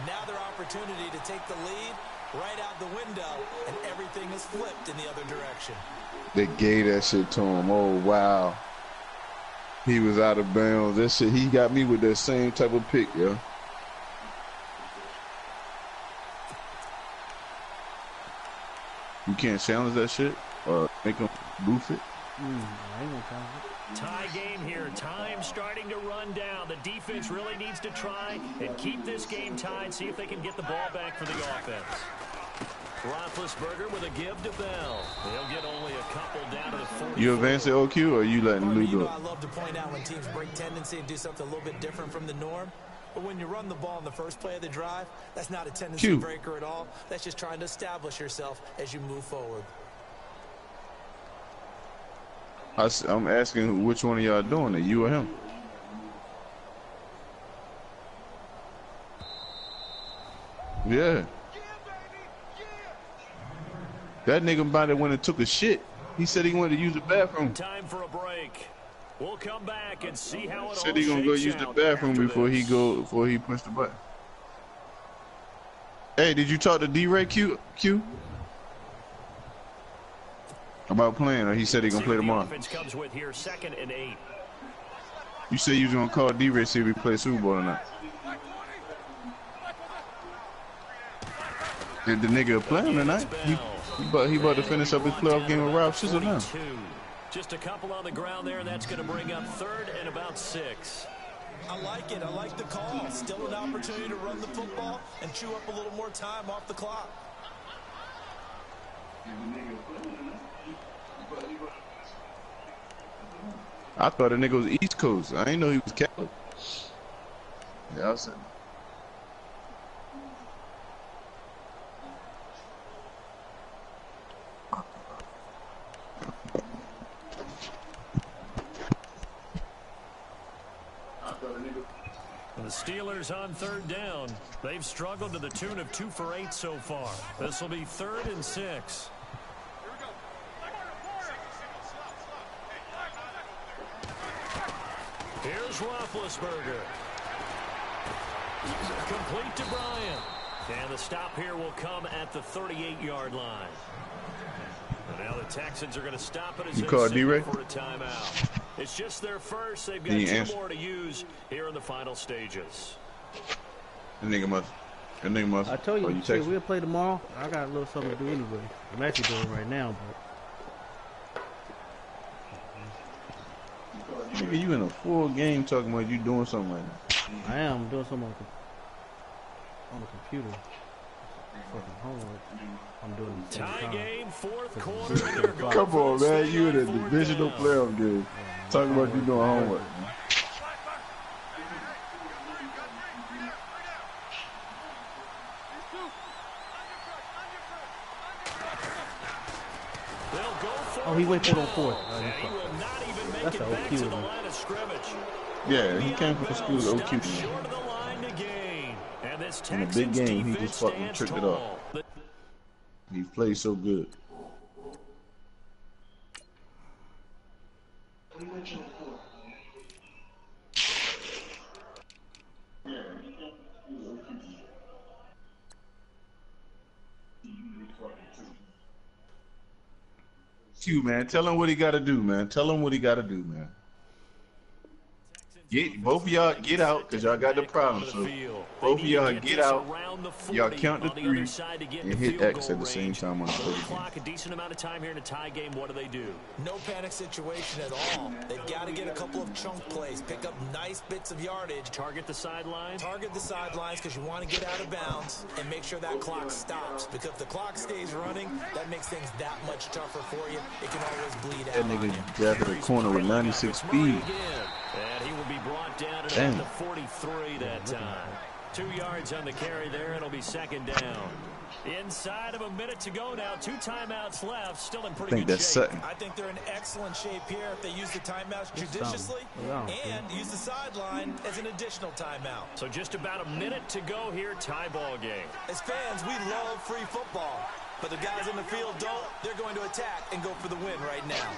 Now their opportunity to take the lead right out the window, and everything is flipped in the other direction. They gave that shit to him. Oh, wow. He was out of bounds. That shit, he got me with that same type of pick, yo. You can't challenge that shit or make him boof it. Tie game here. Time starting to run down. The defense really needs to try and keep this game tied. See if they can get the ball back for the offense. Roethlisberger with a give to Bell. They'll get only a couple down to the 40. You advance the OQ or you letting Lou do it? I love to point out when teams break tendency and do something a little bit different from the norm. But when you run the ball in the first play of the drive, that's not a tendency breaker at all. That's just trying to establish yourself as you move forward. I'm asking which one of y'all doing it, you or him? Yeah. That nigga might have went and took a shit. He said he wanted to use the bathroom. Time for a break. We'll come back and see how it said he gonna go use the bathroom before he pushed the button. Hey, did you talk to D-Ray Q? About playing, or he said he gonna play tomorrow? Comes with here, 2nd and 8. You said you was gonna call D-Ray see if he play Super Bowl or not. Did the nigga play him tonight? He about to finish up his playoff game with Rob Chisel now. Just a couple on the ground there, and that's going to bring up 3rd and about 6. I like it. I like the call. Still an opportunity to run the football and chew up a little more time off the clock. I thought the nigga was East Coast. I didn't know he was Cali. Yeah, I said. The Steelers on 3rd down. They've struggled to the tune of 2 for 8 so far. This will be 3rd and 6. Here's Roethlisberger. Complete to Bryant. And the stop here will come at the 38-yard line. And now the Texans are going to stop it as you called D-Ray for a timeout. It's just their first. They've got 2 more to use here in the final stages. That nigga must. I told you, shit, we'll play tomorrow. I got a little something to do anyway. I'm actually doing it right now, but. Nigga, you in a full game talking about you doing something right now. I am doing something on the computer. Fucking homework. I'm doing the tie game, 4th quarter. Come on, man. You in a divisional playoff game. Talking about you doing homework. Oh, he went for the 4th. That's an OQ. Yeah, he came from the school of OQ. In a big game, he just fucking tricked it off. He played so good. Q, man, tell him what he got to do, man. Tell him what he got to do, man. Both of y'all get out because y'all got the problem. So both of y'all get out. Y'all count to 3 and hit X at the same time on the clock. A decent amount of time here in a tie game. What do? No panic situation at all. They've got to get a couple of chunk plays, pick up nice bits of yardage. Target the sidelines. Target the sidelines because you want to get out of bounds and make sure that clock stops. Because if the clock stays running, that makes things that much tougher for you. It can always bleed out. That nigga drafted a corner with 96 speed. And he will be brought down at the 43 that time. 2 yards on the carry there. It'll be 2nd down. Inside of a minute to go now. 2 timeouts left. Still in pretty good shape. I think they're in excellent shape here if they use the timeouts judiciously and use the sideline as an additional timeout. So just about a minute to go here. Tie ball game. As fans, we love free football. But the guys on the field don't. They're going to attack and go for the win right now.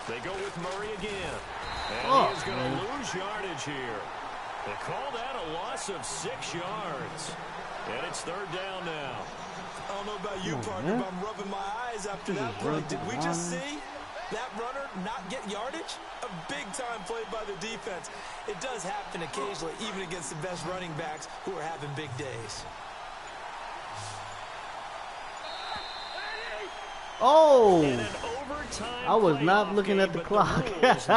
They go with Murray again. And he is going to lose yardage here. They call that a loss of 6 yards. And it's 3rd down now. I don't know about you, partner, but I'm rubbing my eyes after that play. Did we just see that runner not get yardage? A big-time play by the defense. It does happen occasionally, even against the best running backs who are having big days. Oh! I was not looking at the clock. That's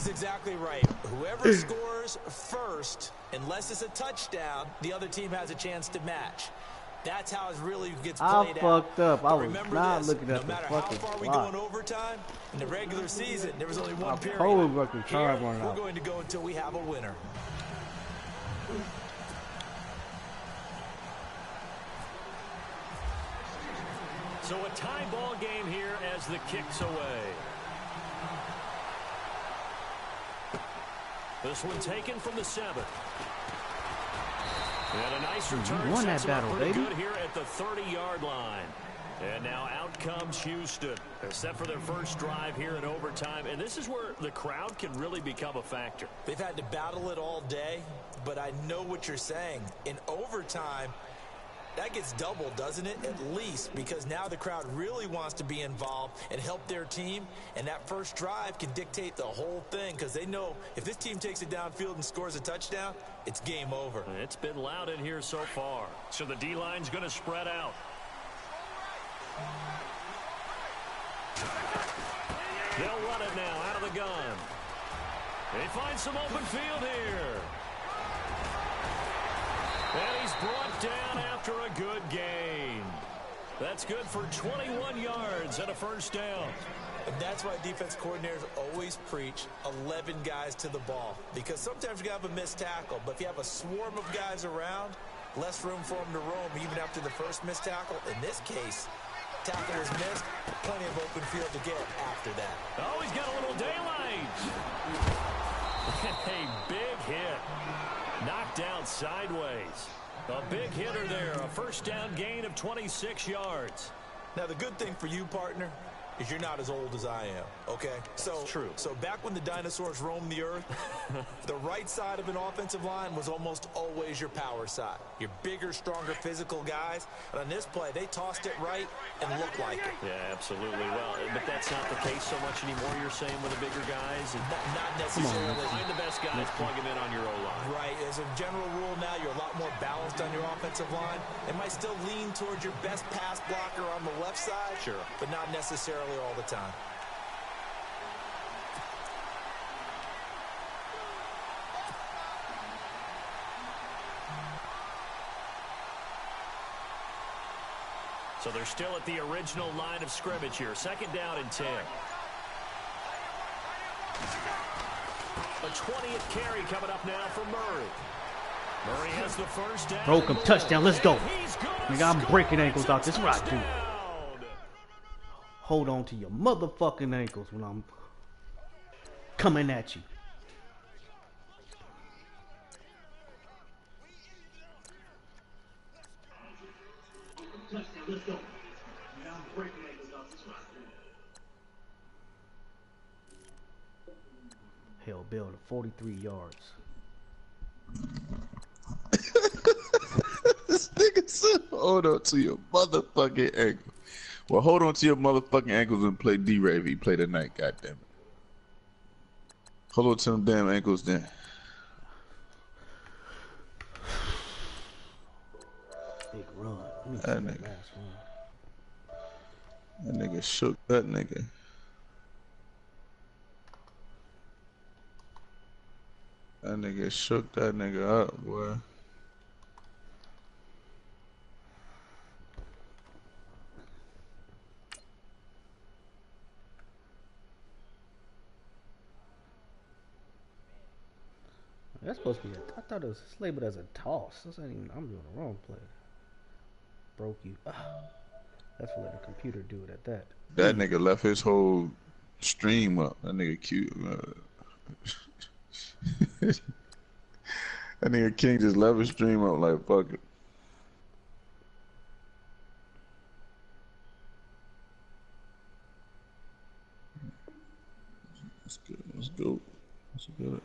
exactly right. Whoever scores first, unless it's a touchdown, the other team has a chance to match. That's how it really gets played out. I fucked up. I was not looking at no the matter fucking how far we clock. go in overtime, in the regular season, there was only one period. Here, we're going to go until we have a winner. So a tie ball game here as the kick's away. This one taken from the 7. And a nice return. You won that battle, baby. Good here at the 30-yard line. And now out comes Houston, set for their first drive here in overtime. And this is where the crowd can really become a factor. They've had to battle it all day, but I know what you're saying. In overtime, that gets doubled, doesn't it? At least, because now the crowd really wants to be involved and help their team. And that first drive can dictate the whole thing, because they know if this team takes it downfield and scores a touchdown, it's game over. It's been loud in here so far. So the D-line's going to spread out. They'll run it now out of the gun. They find some open field here. And he's brought down after a good gain. That's good for 21 yards and a first down. And that's why defense coordinators always preach 11 guys to the ball. Because sometimes you have a missed tackle, but if you have a swarm of guys around, less room for them to roam even after the first missed tackle. In this case, tackle was missed, plenty of open field to get after that. Oh, he's got a little daylight. A big hit. Knocked down sideways. A big hitter there. A first down gain of 26 yards. Now, the good thing for you, partner, is you're not as old as I am, okay? So true. So back when the dinosaurs roamed the earth, the right side of an offensive line was almost always your power side. Your bigger, stronger, physical guys. And on this play, they tossed it right and looked like it. Yeah, absolutely. Well, but that's not the case so much anymore, you're saying, with the bigger guys? And not necessarily. Find the best guys, plug them in on your O-line. Right. As a general rule now, you're a lot more balanced on your offensive line. It might still lean towards your best pass blocker on the left side. Sure. But not necessarily all the time. So they're still at the original line of scrimmage here. Second down and 10. A 20th carry coming up now for Murray. Murray has the first down. Broke him. Touchdown. Let's go. Nigga, I'm breaking ankles out. This is what I do. Hold on to your motherfucking ankles when I'm coming at you. Let's go. Hell, Bill to 43 yards. This nigga said, hold on to your motherfucking ankle. Well, hold on to your motherfucking ankles and play D-Ray if he play tonight, goddammit. Hold on to them damn ankles then. Big run. That nigga. That nigga shook that nigga. That nigga shook that nigga up, boy. That's supposed to be I thought it was labeled as a toss. That's not even, I'm doing the wrong play. Broke you. That's what let the computer do it at that. That nigga left his whole stream up. That nigga cute. That nigga King just left his stream up like fuck it. That's good. Let's go. That's good.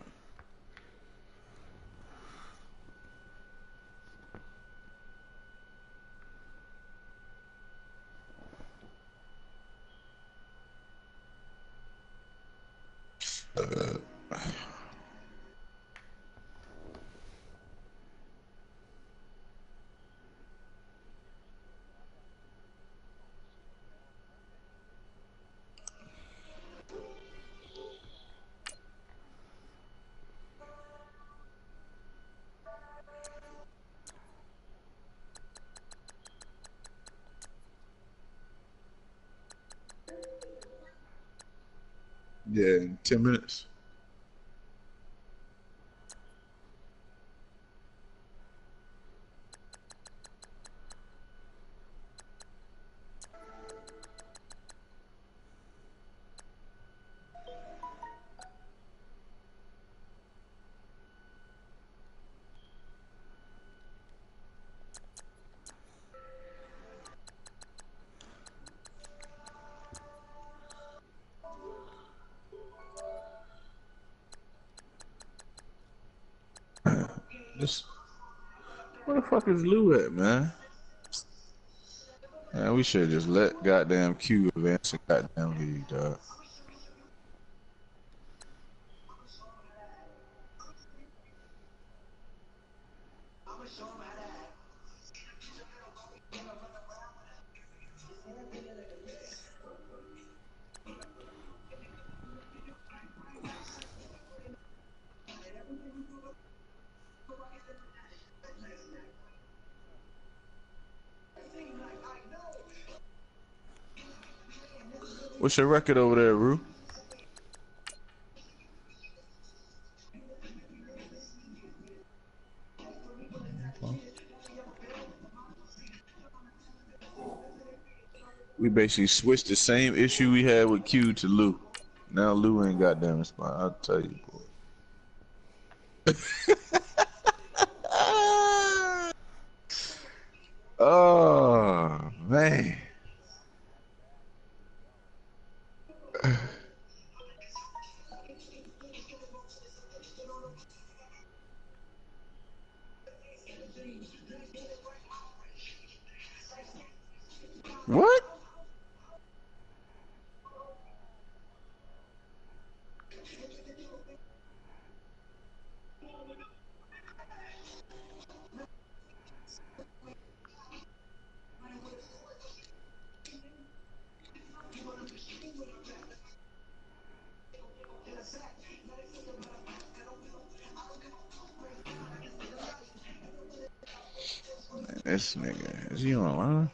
Yeah, in 10 minutes. This, where the fuck is Lou at, man? Man, we should just let goddamn Q advance and goddamn league, dog. What's your record over there, Rue? We basically switched the same issue we had with Q to Lou. Now Lou ain't goddamn respond. I'll tell you, boy. Oh man. What? Man, this nigga, is he online?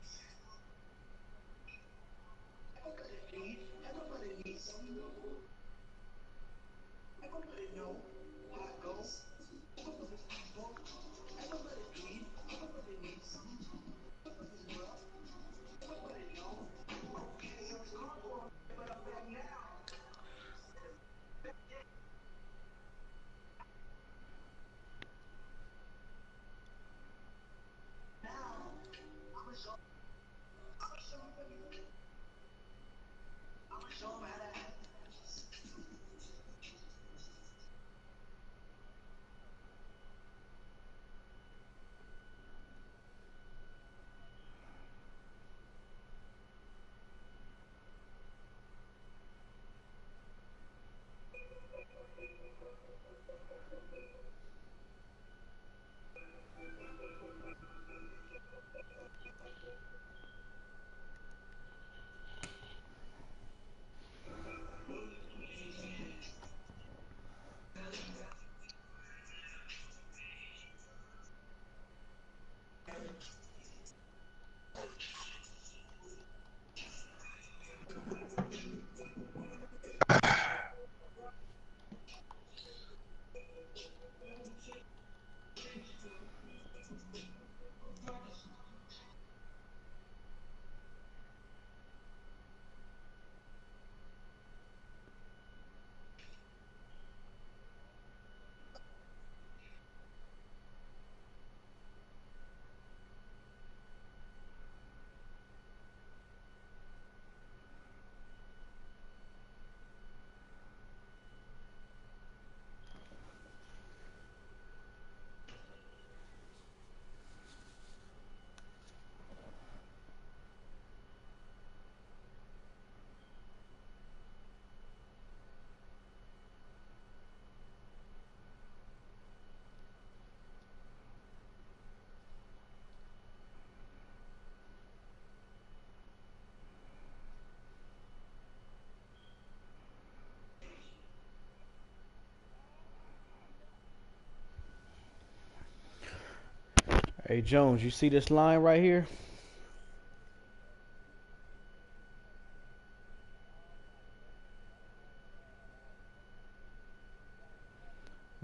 Hey Jones, you see this line right here?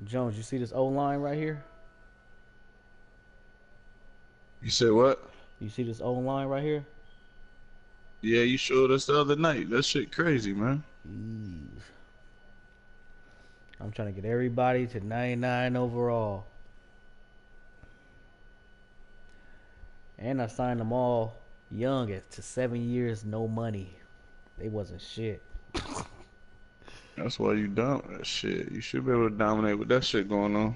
Jones, you see this O line right here? You said what? You see this O line right here? Yeah, you showed us the other night. That shit crazy, man. I'm trying to get everybody to 99 overall. And I signed them all young to 7 years, no money. They wasn't shit. That's why you dumb that shit. You should be able to dominate with that shit going on.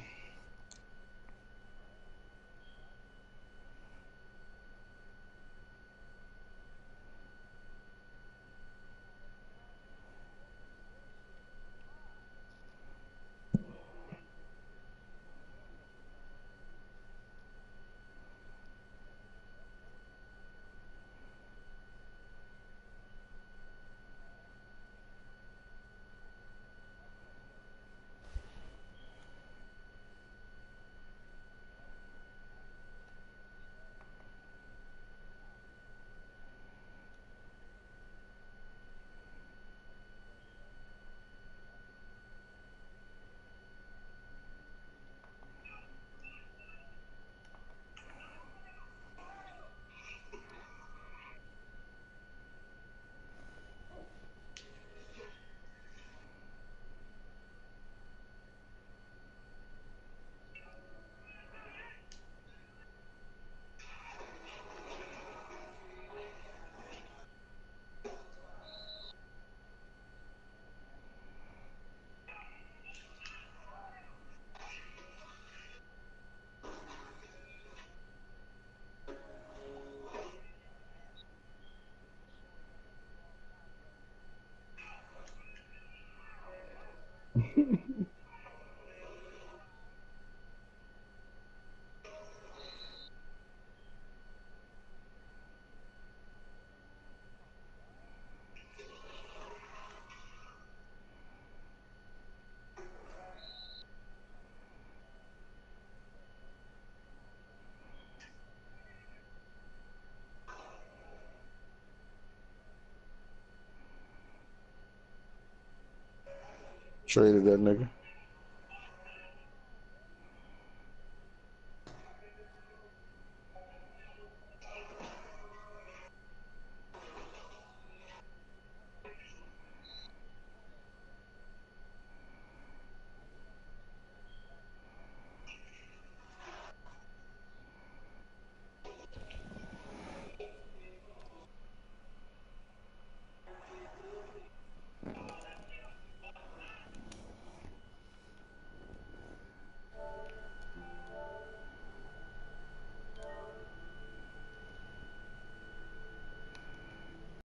Traded that nigga.